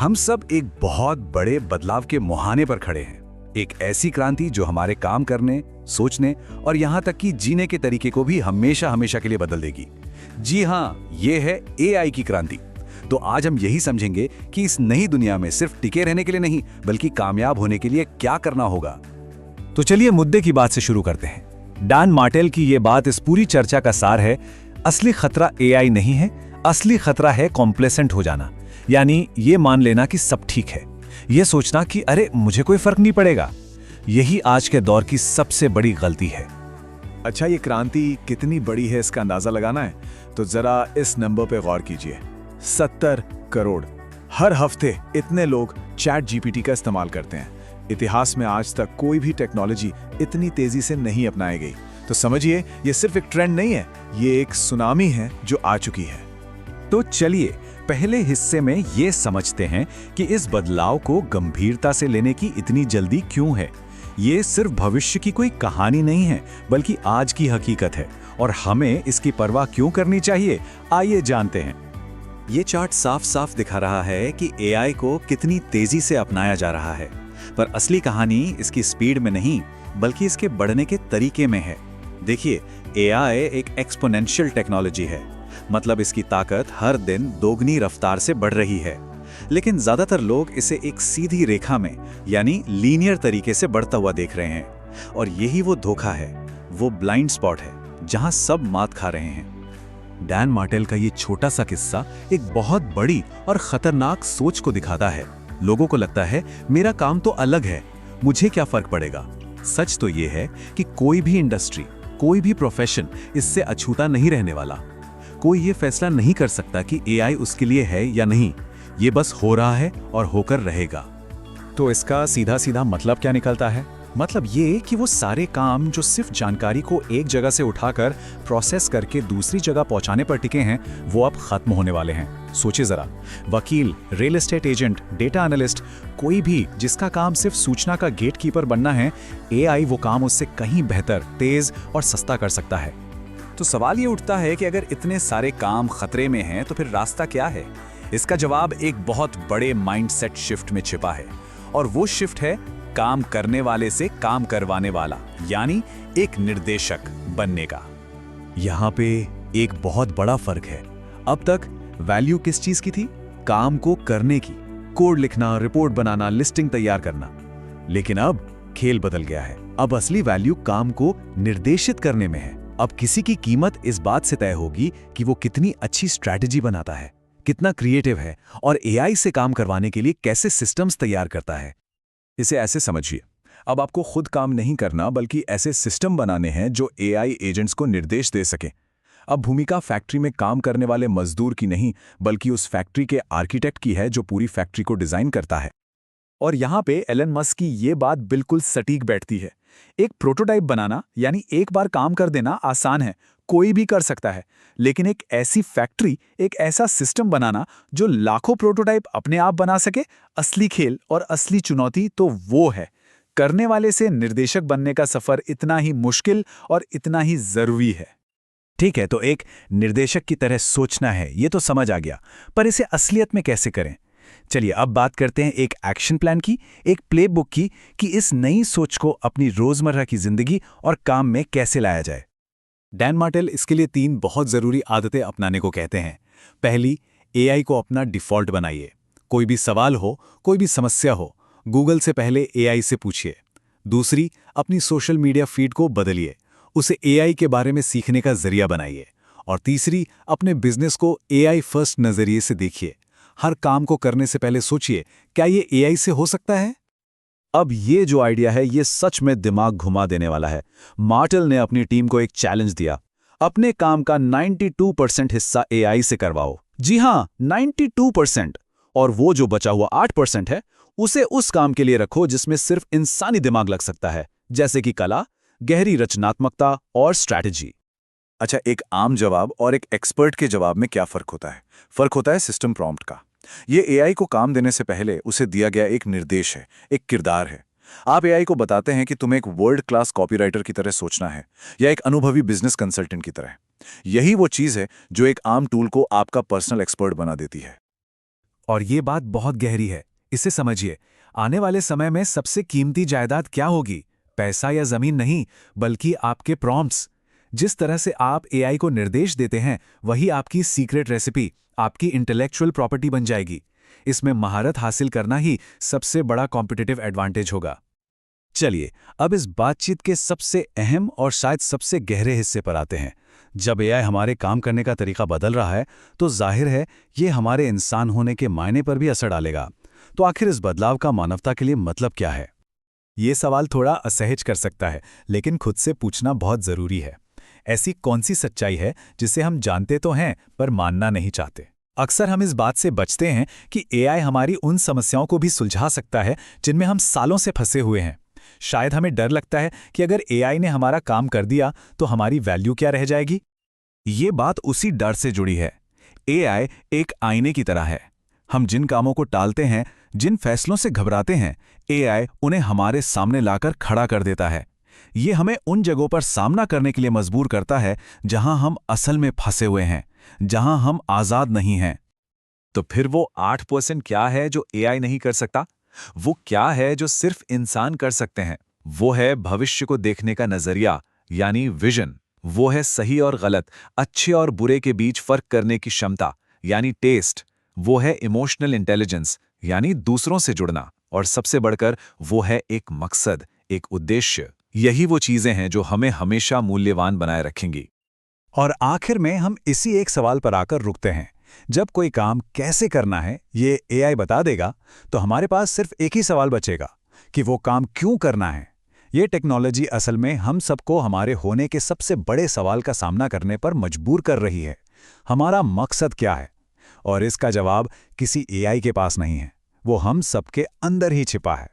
हम सब एक बहुत बड़े बदलाव के मुहाने पर खड़े हैं। एक ऐसी क्रांति जो हमारे काम करने, सोचने और यहाँ तक कि जीने के तरीके को भी हमेशा हमेशा के लिए बदल देगी। जी हाँ, ये है एआई की क्रांति। तो आज हम यही समझेंगे कि इस नई दुनिया में सिर्फ टिके रहने के लिए नहीं, बल्कि कामयाब होने के लिए क्या करना होगा। तो चलिए मुद्दे की बात से शुरू करते हैं। डैन मार्टेल की ये बात इस पूरी चर्चा का सार है। असली खतरा एआई नहीं है, असली खतरा है कॉम्प्लेसेंट हो जाना, यानी ये मान लेना कि सब ठीक है, ये सोचना कि अरे मुझे कोई फर्क नहीं पड़ेगा। यही आज के दौर की सबसे बड़ी गलती है। अच्छा, ये क्रांति कितनी बड़ी है इसका अंदाजा लगाना है तो जरा इस नंबर पे गौर कीजिए। 70 करोड़। हर हफ्ते इतने लोग चैट जीपीटी का इस्तेमाल करते हैं। इतिहास में आज तक कोई भी टेक्नोलॉजी इतनी तेजी से नहीं अपनाई गई। तो समझिए, ये सिर्फ एक ट्रेंड नहीं है, ये एक सुनामी है जो आ चुकी है। तो चलिए पहले हिस्से में ये समझते हैं कि इस बदलाव को गंभीरता से लेने की इतनी जल्दी क्यों है। ये सिर्फ भविष्य की कोई कहानी नहीं है, बल्कि आज की हकीकत है, और हमें इसकी परवाह क्यों करनी चाहिए, आइए जानते हैं। ये चार्ट साफ साफ दिखा रहा है कि एआई को कितनी तेजी से अपनाया जा रहा है, पर असली कहानी इसकी स्पीड में नहीं, बल्कि इसके बढ़ने के तरीके में है। देखिए, एआई एक एक्सपोनेंशियल टेक्नोलॉजी है, मतलब इसकी ताकत हर दिन दोगुनी रफ्तार से बढ़ रही है। लेकिन ज्यादातर लोग इसे एक सीधी रेखा में, यानी लीनियर तरीके से बढ़ता हुआ देख रहे हैं, और यही वो धोखा है, वो ब्लाइंड स्पॉट है जहां सब मात खा रहे हैं। डैन मार्टेल का ये छोटा सा किस्सा एक बहुत बड़ी और खतरनाक सोच को दिखाता है। लोगों को लगता है मेरा काम तो अलग है, मुझे क्या फर्क पड़ेगा। सच तो ये है कि कोई भी इंडस्ट्री, कोई भी प्रोफेशन इससे अछूता नहीं रहने वाला। कोई ये फैसला नहीं कर सकता कि एआई उसके लिए है या नहीं, ये बस हो रहा है और होकर रहेगा। तो इसका सीधा सीधा मतलब क्या निकलता है? मतलब ये कि वो सारे काम जो सिर्फ जानकारी को एक जगह से उठाकर प्रोसेस करके दूसरी जगह पहुंचाने पर टिके हैं, वो अब खत्म होने वाले हैं। सोचिए जरा, वकील, real estate agent, data analyst, कोई भी जिसका काम सिर्फ सूचना का गेटकीपर बनना है, एआई वो काम उससे कहीं बेहतर, तेज और सस्ता कर सकता है। तो सवाल ये उठता है कि अगर इतने सारे काम खतरे में हैं, तो फिर रास्ता क्या है? इसका जवाब एक बहुत बड़े माइंडसेट शिफ्ट में छिपा है, और वो शिफ्ट है काम करने वाले से काम करवाने वाला, यानी एक निर्देशक बनने का। यहाँ पे एक बहुत बड़ा फर्क है। अब तक वैल्यू किस चीज की थी? काम को करने की, कोड लिखना, रिपोर्ट बनाना, लिस्टिंग तैयार करना। लेकिन अब खेल बदल गया है। अब असली वैल्यू काम को निर्देशित करने में है। अब किसी की कीमत इस बात से तय होगी कि वो कितनी अच्छी स्ट्रैटेजी बनाता है, कितना क्रिएटिव है, और एआई से काम करवाने के लिए कैसे सिस्टम्स तैयार करता है। इसे ऐसे समझिए, अब आपको खुद काम नहीं करना, बल्कि ऐसे सिस्टम बनाने हैं जो एआई एजेंट्स को निर्देश दे सके। अब भूमिका फैक्ट्री में काम करने वाले मजदूर की नहीं, बल्कि उस फैक्ट्री के आर्किटेक्ट की है जो पूरी फैक्ट्री को डिजाइन करता है। और यहाँ पे एलन मस्क की ये बात बिल्कुल सटीक बैठती है। एक प्रोटोटाइप बनाना, यानी एक बार काम कर देना आसान है, कोई भी कर सकता है। लेकिन एक ऐसी फैक्ट्री, एक ऐसा सिस्टम बनाना जो लाखों प्रोटोटाइप अपने आप बना सके, असली खेल और असली चुनौती तो वो है। करने वाले से निर्देशक बनने का सफर इतना ही मुश्किल और इतना ही जरूरी है। ठीक है, तो एक निर्देशक की तरह सोचना है, ये तो समझ आ गया, पर इसे असलियत में कैसे करें? चलिए अब बात करते हैं एक एक्शन प्लान की, एक प्लेबुक की, कि इस नई सोच को अपनी रोजमर्रा की जिंदगी और काम में कैसे लाया जाए। डैन मार्टेल इसके लिए 3 बहुत जरूरी आदतें अपनाने को कहते हैं। पहली, एआई को अपना डिफॉल्ट बनाइए। कोई भी सवाल हो, कोई भी समस्या हो, गूगल से पहले एआई से पूछिए। दूसरी, अपनी सोशल मीडिया फीड को बदलिए, उसे एआई के बारे में सीखने का जरिया बनाइए। और तीसरी, अपने बिजनेस को एआई फर्स्ट नजरिए से देखिए। हर काम को करने से पहले सोचिए, क्या ये एआई से हो सकता है? अब ये जो आइडिया है, ये सच में दिमाग घुमा देने वाला है। मार्टेल ने अपनी टीम को एक चैलेंज दिया, अपने काम का 92% हिस्सा एआई से करवाओ। जी हां, 92%। और वो जो बचा हुआ 8% है, उसे उस काम के लिए रखो जिसमें सिर्फ इंसानी दिमाग लग सकता है, जैसे कि कला, गहरी रचनात्मकता और स्ट्रैटेजी। अच्छा, एक आम जवाब और एक एक्सपर्ट के जवाब में क्या फर्क होता है? फर्क होता है सिस्टम प्रॉम्प्ट का। ये एआई को काम देने से पहले उसे दिया गया एक निर्देश है, एक किरदार है। आप एआई को बताते हैं कि तुम्हें एक वर्ल्ड क्लास कॉपीराइटर की तरह सोचना है, या एक अनुभवी बिजनेस कंसल्टेंट की तरह। यही वो चीज है जो एक आम टूल को आपका पर्सनल एक्सपर्ट बना देती है। और ये बात बहुत गहरी है, इसे समझिए। आने वाले समय में सबसे कीमती जायदाद क्या होगी? पैसा या जमीन नहीं, बल्कि आपके प्रॉम्प्ट्स। जिस तरह से आप एआई को निर्देश देते हैं, वही आपकी सीक्रेट रेसिपी, आपकी इंटेलेक्चुअल प्रॉपर्टी बन जाएगी। इसमें महारत हासिल करना ही सबसे बड़ा कॉम्पिटिटिव एडवांटेज होगा। चलिए, अब इस बातचीत के सबसे अहम और शायद सबसे गहरे हिस्से पर आते हैं। जब एआई हमारे काम करने का तरीका बदल रहा है, तो जाहिर है ये हमारे इंसान होने के मायने पर भी असर डालेगा। तो आखिर इस बदलाव का मानवता के लिए मतलब क्या है? ये सवाल थोड़ा असहज कर सकता है, लेकिन खुद से पूछना बहुत जरूरी है। ऐसी कौन सी सच्चाई है जिसे हम जानते तो हैं पर मानना नहीं चाहते? अक्सर हम इस बात से बचते हैं कि एआई हमारी उन समस्याओं को भी सुलझा सकता है जिनमें हम सालों से फंसे हुए हैं। शायद हमें डर लगता है कि अगर एआई ने हमारा काम कर दिया तो हमारी वैल्यू क्या रह जाएगी। ये बात उसी डर से जुड़ी है। एआई एक आईने की तरह है। हम जिन कामों को टालते हैं, जिन फैसलों से घबराते हैं, एआई उन्हें हमारे सामने लाकर खड़ा कर देता है। ये हमें उन जगहों पर सामना करने के लिए मजबूर करता है जहां हम असल में फंसे हुए हैं, जहां हम आजाद नहीं हैं। तो फिर वो 8% क्या है जो एआई नहीं कर सकता? वो क्या है जो सिर्फ इंसान कर सकते हैं? वो है भविष्य को देखने का नजरिया, यानी विजन। वो है सही और गलत, अच्छे और बुरे के बीच फर्क करने की क्षमता, यानी टेस्ट। वो है इमोशनल इंटेलिजेंस, यानी दूसरों से जुड़ना। और सबसे बढ़कर वो है एक मकसद, एक उद्देश्य। यही वो चीजें हैं जो हमें हमेशा मूल्यवान बनाए रखेंगी। और आखिर में हम इसी एक सवाल पर आकर रुकते हैं। जब कोई काम कैसे करना है ये एआई बता देगा, तो हमारे पास सिर्फ एक ही सवाल बचेगा कि वो काम क्यों करना है। ये टेक्नोलॉजी असल में हम सबको हमारे होने के सबसे बड़े सवाल का सामना करने पर मजबूर कर रही है। हमारा मकसद क्या है? और इसका जवाब किसी एआई के पास नहीं है, वो हम सबके अंदर ही छिपा है।